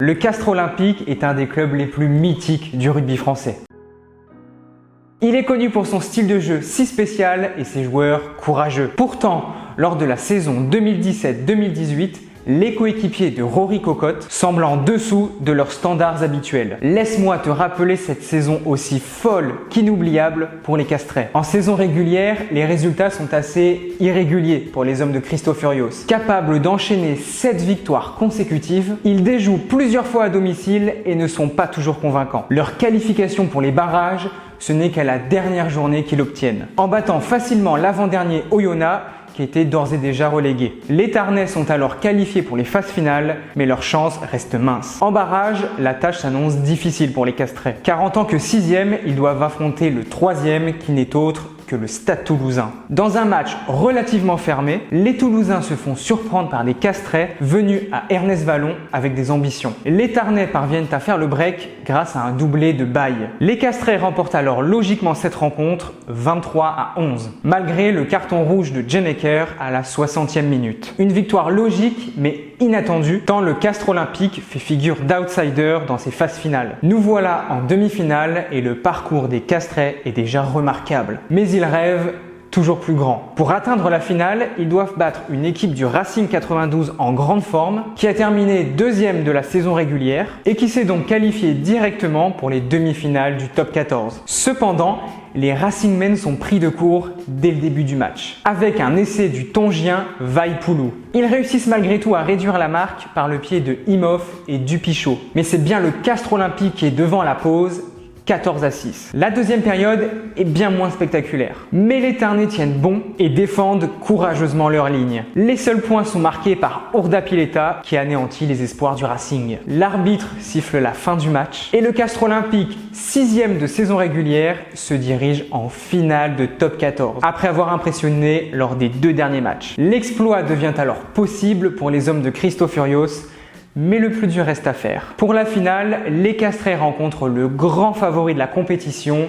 Le Castres Olympique est un des clubs les plus mythiques du rugby français. Il est connu pour son style de jeu si spécial et ses joueurs courageux. Pourtant, lors de la saison 2017-2018, les coéquipiers de Rory Cocotte semblent en dessous de leurs standards habituels. Laisse-moi te rappeler cette saison aussi folle qu'inoubliable pour les Castrais. En saison régulière, les résultats sont assez irréguliers pour les hommes de Christo Furios. Capables d'enchaîner 7 victoires consécutives, ils déjouent plusieurs fois à domicile et ne sont pas toujours convaincants. Leur qualification pour les barrages, ce n'est qu'à la dernière journée qu'ils l'obtiennent, en battant facilement l'avant-dernier Oyonnax, qui était d'ores et déjà relégué. Les Tarnais sont alors qualifiés pour les phases finales, mais leurs chances restent minces. En barrage, la tâche s'annonce difficile pour les Castrais, car en tant que 6e, ils doivent affronter le 3e qui n'est autre que le Stade Toulousain. Dans un match relativement fermé, les Toulousains se font surprendre par des Castrais venus à Ernest Vallon avec des ambitions. Les Tarnais parviennent à faire le break grâce à un doublé de Baye. Les Castrais remportent alors logiquement cette rencontre 23-11, malgré le carton rouge de Jeneker à la 60e minute. Une victoire logique mais inattendue tant le Castres Olympique fait figure d'outsider dans ses phases finales. Nous voilà en demi-finale et le parcours des Castrais est déjà remarquable. Mais ils rêvent toujours plus grand. Pour atteindre la finale, ils doivent battre une équipe du Racing 92 en grande forme qui a terminé 2e de la saison régulière et qui s'est donc qualifié directement pour les demi-finales du top 14. Cependant, les Racingmen sont pris de court dès le début du match, avec un essai du Tongien Vaipoulou. Ils réussissent malgré tout à réduire la marque par le pied de Imhoff et Dupichot. Mais c'est bien le Castres Olympique qui est devant la pause, 14-6. La deuxième période est bien moins spectaculaire. Mais les Tarnais tiennent bon et défendent courageusement leur ligne. Les seuls points sont marqués par Urda Pileta qui anéantit les espoirs du Racing. L'arbitre siffle la fin du match et le Castres Olympique, 6e de saison régulière, se dirige en finale de top 14 après avoir impressionné lors des 2 derniers matchs. L'exploit devient alors possible pour les hommes de Christo Furios, mais le plus dur reste à faire. Pour la finale, les Castrais rencontrent le grand favori de la compétition,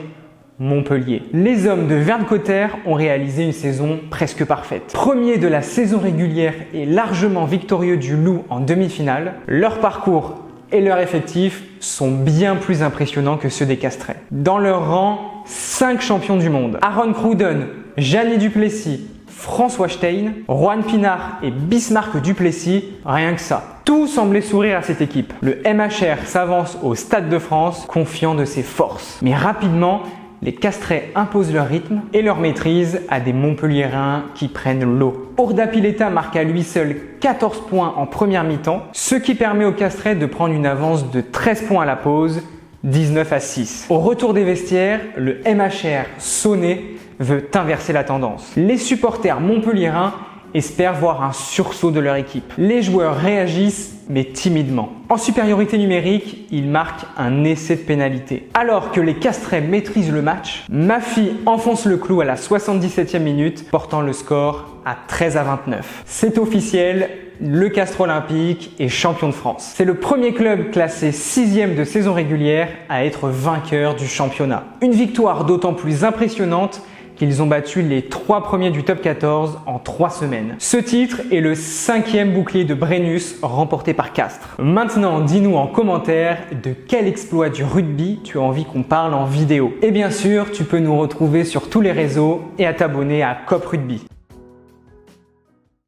Montpellier. Les hommes de Verne-Cotter ont réalisé une saison presque parfaite. Premier de la saison régulière et largement victorieux du Loup en demi-finale, leur parcours et leur effectif sont bien plus impressionnants que ceux des Castrais. Dans leur rang, 5 champions du monde. Aaron Cruden, Gianni Duplessis, François Stein, Juan Pinard et Bismarck Duplessis, rien que ça. Tout semblait sourire à cette équipe. Le MHR s'avance au Stade de France, confiant de ses forces. Mais rapidement, les Castrais imposent leur rythme et leur maîtrise à des Montpelliérains qui prennent l'eau. Urda Pileta marque à lui seul 14 points en première mi-temps, ce qui permet aux Castrais de prendre une avance de 13 points à la pause, 19-6. Au retour des vestiaires, le MHR sonné veut inverser la tendance. Les supporters montpelliérains espèrent voir un sursaut de leur équipe. Les joueurs réagissent, mais timidement. En supériorité numérique, ils marquent un essai de pénalité. Alors que les Castrais maîtrisent le match, Mafi enfonce le clou à la 77e minute, portant le score à 13-29. C'est officiel, le Castres Olympique est champion de France. C'est le premier club classé 6e de saison régulière à être vainqueur du championnat. Une victoire d'autant plus impressionnante qu'ils ont battu les 3 premiers du top 14 en 3 semaines. Ce titre est le 5e bouclier de Brennus remporté par Castres. Maintenant, dis-nous en commentaire de quel exploit du rugby tu as envie qu'on parle en vidéo. Et bien sûr, tu peux nous retrouver sur tous les réseaux et à t'abonner à COP Rugby.